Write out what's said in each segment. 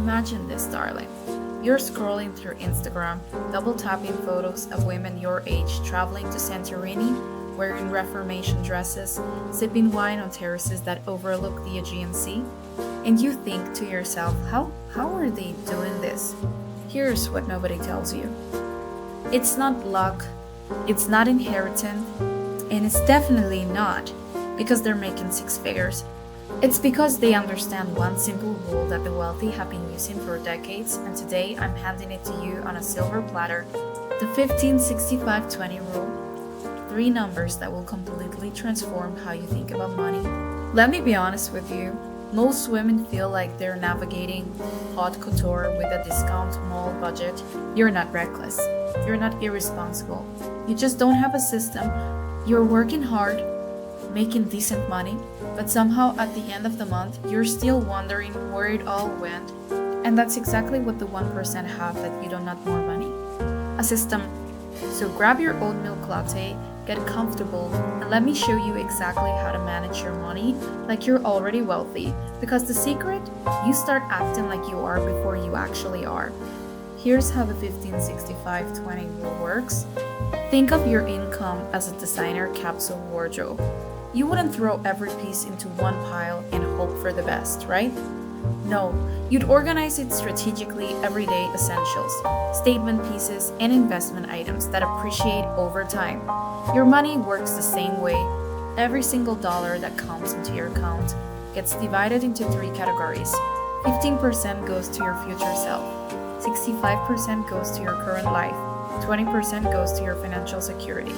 Imagine this, darling. You're scrolling through Instagram, double tapping photos of women your age traveling to Santorini, wearing Reformation dresses, sipping wine on terraces that overlook the Aegean Sea. And you think to yourself, how are they doing this? Here's what nobody tells you. It's not luck, it's not inheritance, and it's definitely not because they're making six figures. It's because they understand one simple rule that the wealthy have been using for decades, and today I'm handing it to you on a silver platter, the 15-65-20 rule. Three numbers that will completely transform how you think about money. Let me be honest with you. Most women feel like they're navigating haute couture with a discount mall budget. You're not reckless. You're not irresponsible. You just don't have a system. You're working hard, making decent money, but somehow at the end of the month, you're still wondering where it all went. And that's exactly what the 1% have that you don't have more money. A system. So grab your oat milk latte, get comfortable, and let me show you exactly how to manage your money like you're already wealthy. Because the secret, you start acting like you are before you actually are. Here's how the 15-65-20 rule works. Think of your income as a designer capsule wardrobe. You wouldn't throw every piece into one pile and hope for the best, right? No, you'd organize it strategically everyday essentials, statement pieces, and investment items that appreciate over time. Your money works the same way. Every single dollar that comes into your account gets divided into three categories. 15% goes to your future self, 65% goes to your current life, 20% goes to your financial security.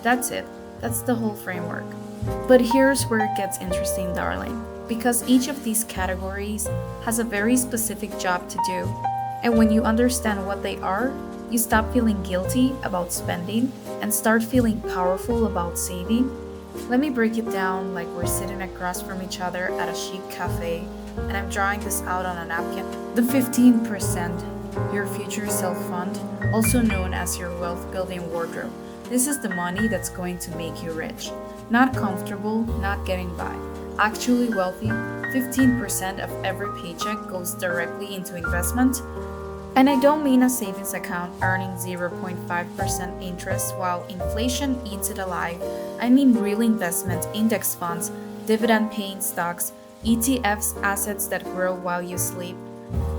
That's it. That's the whole framework. But here's where it gets interesting, darling. Because each of these categories has a very specific job to do. And when you understand what they are, you stop feeling guilty about spending and start feeling powerful about saving. Let me break it down like we're sitting across from each other at a chic cafe and I'm drawing this out on a napkin. The 15%, your future self fund, also known as your wealth building wardrobe. This is the money that's going to make you rich. Not comfortable, not getting by. Actually wealthy, 15% of every paycheck goes directly into investment. And I don't mean a savings account earning 0.5% interest while inflation eats it alive. I mean real investment, index funds, dividend-paying stocks, ETFs, assets that grow while you sleep.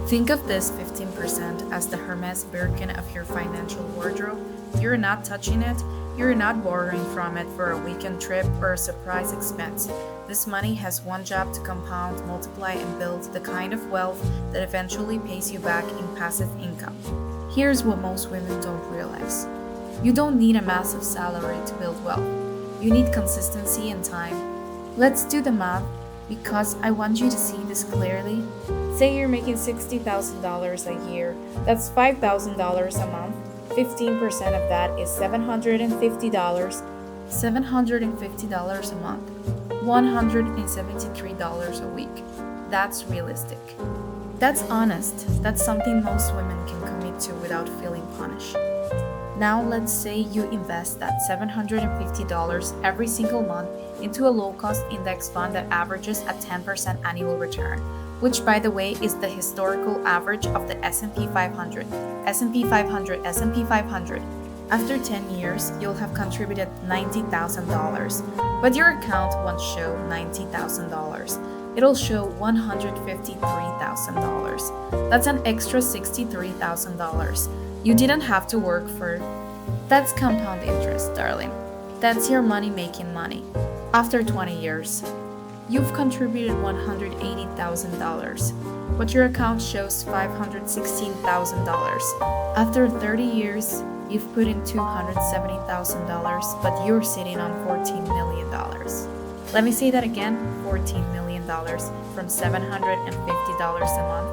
Think of this 15% as the Hermes Birkin of your financial wardrobe. You're not touching it. You're not borrowing from it for a weekend trip or a surprise expense. This money has one job to compound, multiply, and build the kind of wealth that eventually pays you back in passive income. Here's what most women don't realize. You don't need a massive salary to build wealth. You need consistency and time. Let's do the math because I want you to see this clearly. Say you're making $60,000 a year. That's $5,000 a month. 15% of that is $750. $750 a month. $173 a week. That's realistic. That's honest. That's something most women can commit to without feeling punished. Now let's say you invest that $750 every single month into a low-cost index fund that averages a 10% annual return, which by the way is the historical average of the S&P 500. S&P 500, S&P 500. After 10 years, you'll have contributed $90,000, but your account won't show $90,000. It'll show $153,000. That's an extra $63,000. You didn't have to work for. That's compound interest, darling. That's your money making money. After 20 years, you've contributed $180,000, but your account shows $516,000. After 30 years, you've put in $270,000, but you're sitting on $14 million. Let me say that again, $14 million from $750 a month.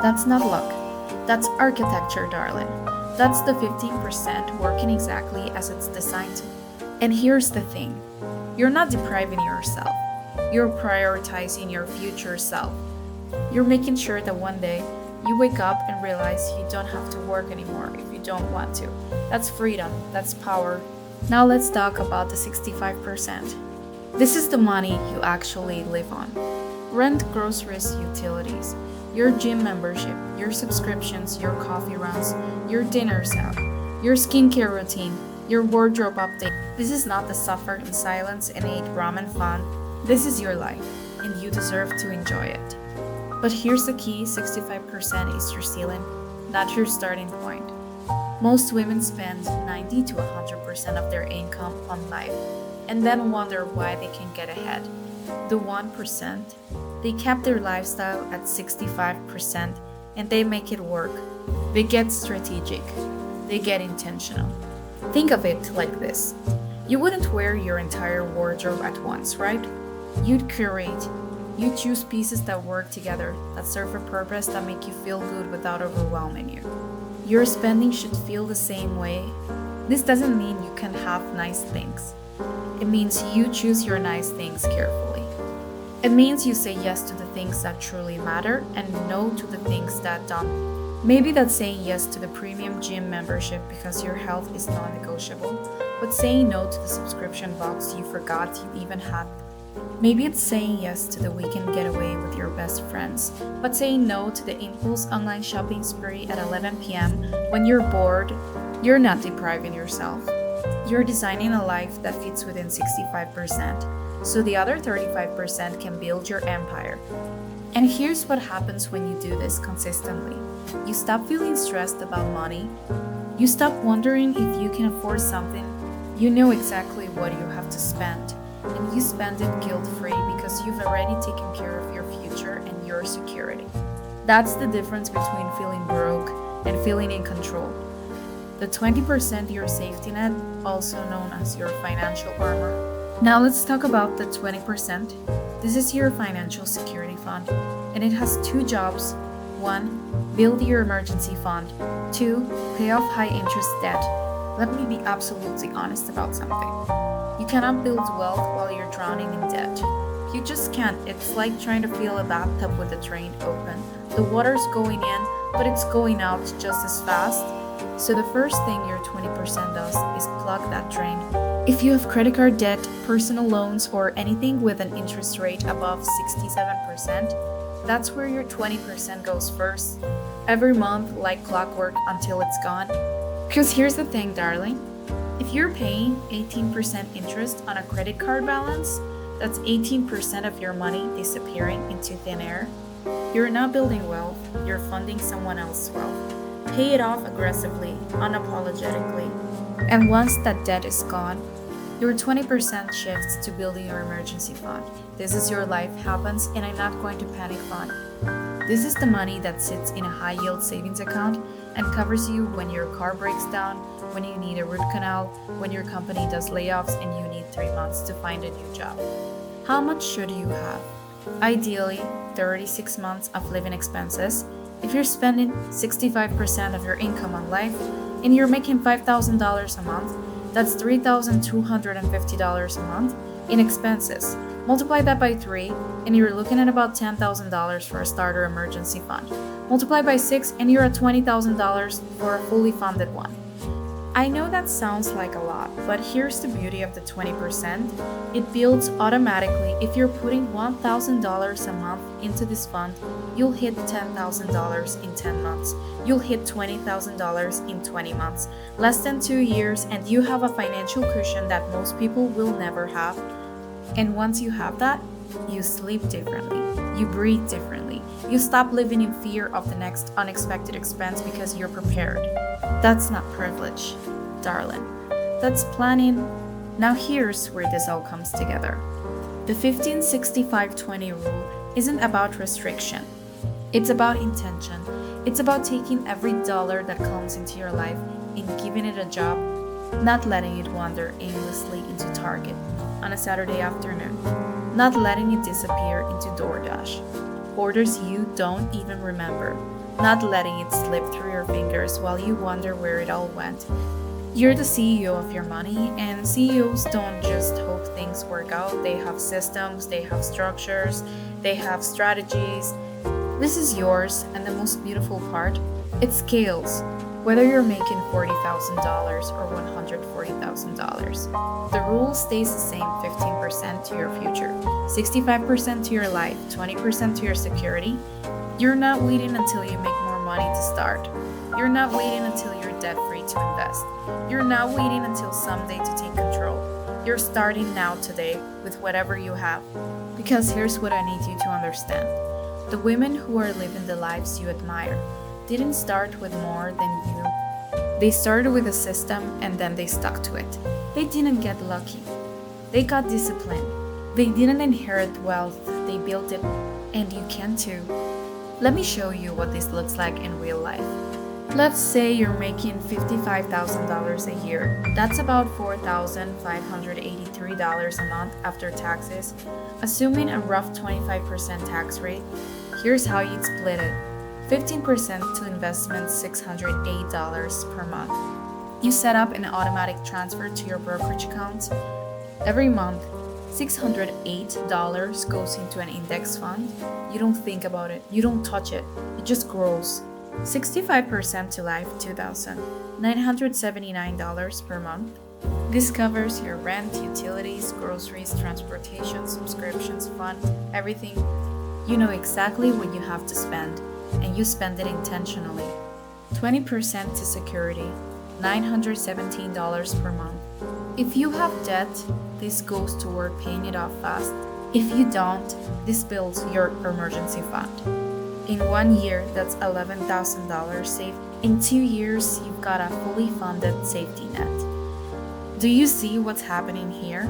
That's not luck. That's architecture, darling. That's the 15% working exactly as it's designed to. And here's the thing. You're not depriving yourself. You're prioritizing your future self. You're making sure that one day you wake up and realize you don't have to work anymore if you don't want to. That's freedom. That's power. Now let's talk about the 65%. This is the money you actually live on. Rent, groceries, utilities. your gym membership, your subscriptions, your coffee runs, your dinners out, your skincare routine, your wardrobe update. This is not the suffer in silence and eat ramen fun. This is your life, and you deserve to enjoy it. But here's the key: 65% is your ceiling, not your starting point. Most women spend 90 to 100% of their income on life and then wonder why they can't get ahead. The 1%, they cap their lifestyle at 65% and they make it work. They get strategic, they get intentional. Think of it like this: you wouldn't wear your entire wardrobe at once, right? You'd curate. You choose pieces that work together, that serve a purpose, that make you feel good without overwhelming you. Your spending should feel the same way. This doesn't mean you can have nice things. It means you choose your nice things carefully. It means you say yes to the things that truly matter and no to the things that don't. Maybe that's saying yes to the premium gym membership because your health is non-negotiable, but saying no to the subscription box you forgot you even had. Maybe it's saying yes to the weekend getaway with your best friends, but saying no to the impulse online shopping spree at 11 p.m. when you're bored. You're not depriving yourself. You're designing a life that fits within 65%, so the other 35% can build your empire. And here's what happens when you do this consistently. You stop feeling stressed about money. You stop wondering if you can afford something. You know exactly what you have to spend, and you spend it guilt-free because you've already taken care of your future and your security. That's the difference between feeling broke and feeling in control. The 20% your safety net, also known as your financial armor. Now let's talk about the 20%. This is your financial security fund, and it has two jobs. 1. Build your emergency fund. 2. Pay off high-interest debt. Let me be absolutely honest about something. You cannot build wealth while you're drowning in debt. You just can't. It's like trying to fill a bathtub with the drain open. The water's going in, but it's going out just as fast. So the first thing your 20% does is plug that drain. If you have credit card debt, personal loans, or anything with an interest rate above 67%, that's where your 20% goes first, every month like clockwork until it's gone. Because here's the thing, darling. If you're paying 18% interest on a credit card balance, that's 18% of your money disappearing into thin air. You're not building wealth, you're funding someone else's wealth. Pay it off aggressively, unapologetically. And once that debt is gone, your 20% shifts to building your emergency fund. This is your life happens and I'm not going to panic fund. This is the money that sits in a high-yield savings account and covers you when your car breaks down, when you need a root canal, when your company does layoffs and you need 3 months to find a new job. How much should you have? Ideally, 36 months of living expenses. If you're spending 65% of your income on life and you're making $5,000 a month, that's $3,250 a month in expenses. Multiply that by 3 and you're looking at about $10,000 for a starter emergency fund. Multiply by 6 and you're at $20,000 for a fully funded one. I know that sounds like a lot, but here's the beauty of the 20%. It builds automatically. If you're putting $1,000 a month into this fund, you'll hit $10,000 in 10 months. You'll hit $20,000 in 20 months. Less than 2 years, and you have a financial cushion that most people will never have. And once you have that, you sleep differently. You breathe differently. You stop living in fear of the next unexpected expense because you're prepared. That's not privilege, darling. That's planning. Now here's where this all comes together. The 15-65-20 rule isn't about restriction. It's about intention. It's about taking every dollar that comes into your life and giving it a job, not letting it wander aimlessly into Target on a Saturday afternoon, not letting it disappear into DoorDash, orders you don't even remember, not letting it slip through your fingers while you wonder where it all went. You're the CEO of your money, and CEOs don't just hope things work out. They have systems, they have structures, they have strategies. This is yours, and the most beautiful part, it scales. Whether you're making $40,000 or $140,000, the rule stays the same: 15% to your future, 65% to your life, 20% to your security, You're not waiting until you make more money to start. You're not waiting until you're debt free to invest. You're not waiting until someday to take control. You're starting now today with whatever you have. Because here's what I need you to understand. The women who are living the lives you admire didn't start with more than you. They started with a system and then they stuck to it. They didn't get lucky. They got disciplined. They didn't inherit wealth, they built it, and you can too. Let me show you what this looks like in real life. Let's say you're making $55,000 a year. That's about $4,583 a month after taxes. Assuming a rough 25% tax rate, here's how you'd split it. 15% to investments, $608 per month. You set up an automatic transfer to your brokerage account. Every month, $608 goes into an index fund. You don't think about it, you don't touch it, it just grows. 65% to life, $2,979 per month. This covers your rent, utilities, groceries, transportation, subscriptions, fund, everything. You know exactly what you have to spend, and you spend it intentionally. 20% to security, $917 per month. If you have debt, this goes toward paying it off fast. If you don't, this builds your emergency fund. In 1 year, that's $11,000 saved. In 2 years, you've got a fully funded safety net. Do you see what's happening here?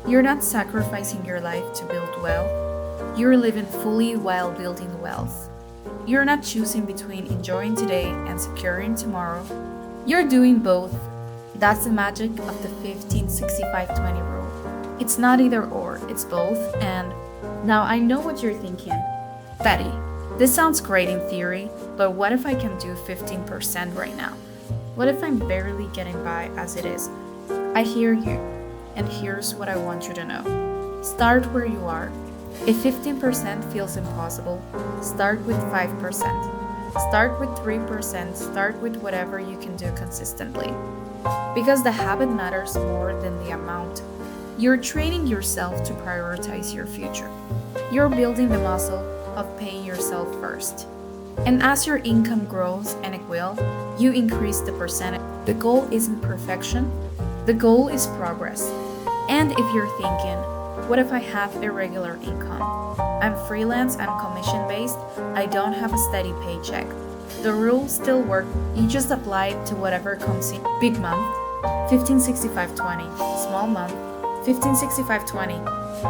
You're not sacrificing your life to build wealth. You're living fully while building wealth. You're not choosing between enjoying today and securing tomorrow. You're doing both. That's the magic of the 15-65-20 rule. It's not either or, it's both. And now I know what you're thinking. Betty, this sounds great in theory, but what if I can do 15% right now? What if I'm barely getting by as it is? I hear you, and here's what I want you to know. Start where you are. If 15% feels impossible, start with 5%. Start with 3%, start with whatever you can do consistently. Because the habit matters more than the amount. You're training yourself to prioritize your future. You're building the muscle of paying yourself first. And as your income grows, and it will, you increase the percentage. The goal isn't perfection, the goal is progress. And if you're thinking, what if I have irregular income? I'm freelance, I'm commission-based, I don't have a steady paycheck. The rules still work, you just apply it to whatever comes in. Big month, 15-65-20. Small month, 15-65-20.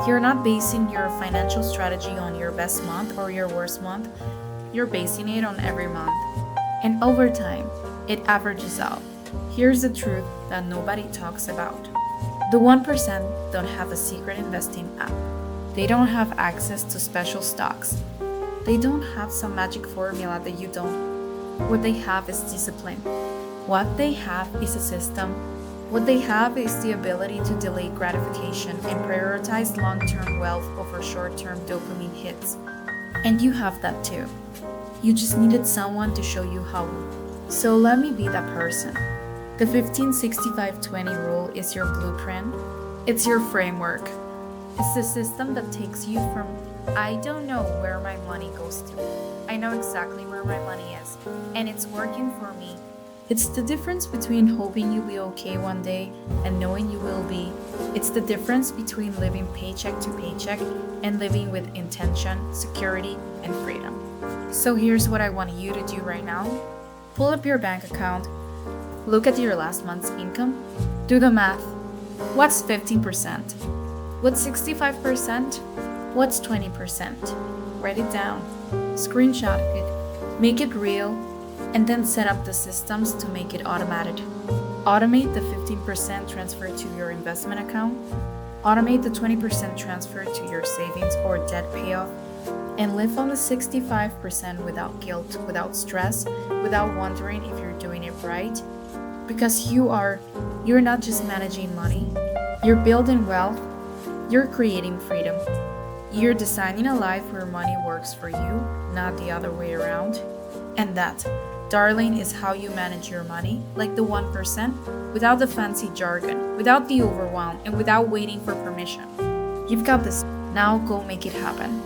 You're not basing your financial strategy on your best month or your worst month, you're basing it on every month. And over time, it averages out. Here's the truth that nobody talks about. The 1% don't have a secret investing app. They don't have access to special stocks. They don't have some magic formula that you don't. What they have is discipline. What they have is a system. What they have is the ability to delay gratification and prioritize long-term wealth over short-term dopamine hits. And you have that too. You just needed someone to show you how. So let me be that person. The 15-65-20 rule is your blueprint. It's your framework. It's the system that takes you from, I don't know where my money goes to. I know exactly where my money is, and it's working for me. It's the difference between hoping you'll be okay one day and knowing you will be. It's the difference between living paycheck to paycheck and living with intention, security, and freedom. So here's what I want you to do right now. Pull up your bank account. Look at your last month's income. Do the math. What's 15%? What's 65%? What's 20%? Write it down. Screenshot it. Make it real. And then set up the systems to make it automated. Automate the 15% transfer to your investment account. Automate the 20% transfer to your savings or debt payoff. And live on the 65% without guilt, without stress, without wondering if you're doing it right. Because you're not just managing money, you're building wealth, you're creating freedom. You're designing a life where money works for you, not the other way around. And that, darling, is how you manage your money, like the 1%, without the fancy jargon, without the overwhelm, and without waiting for permission. You've got this. Now go make it happen.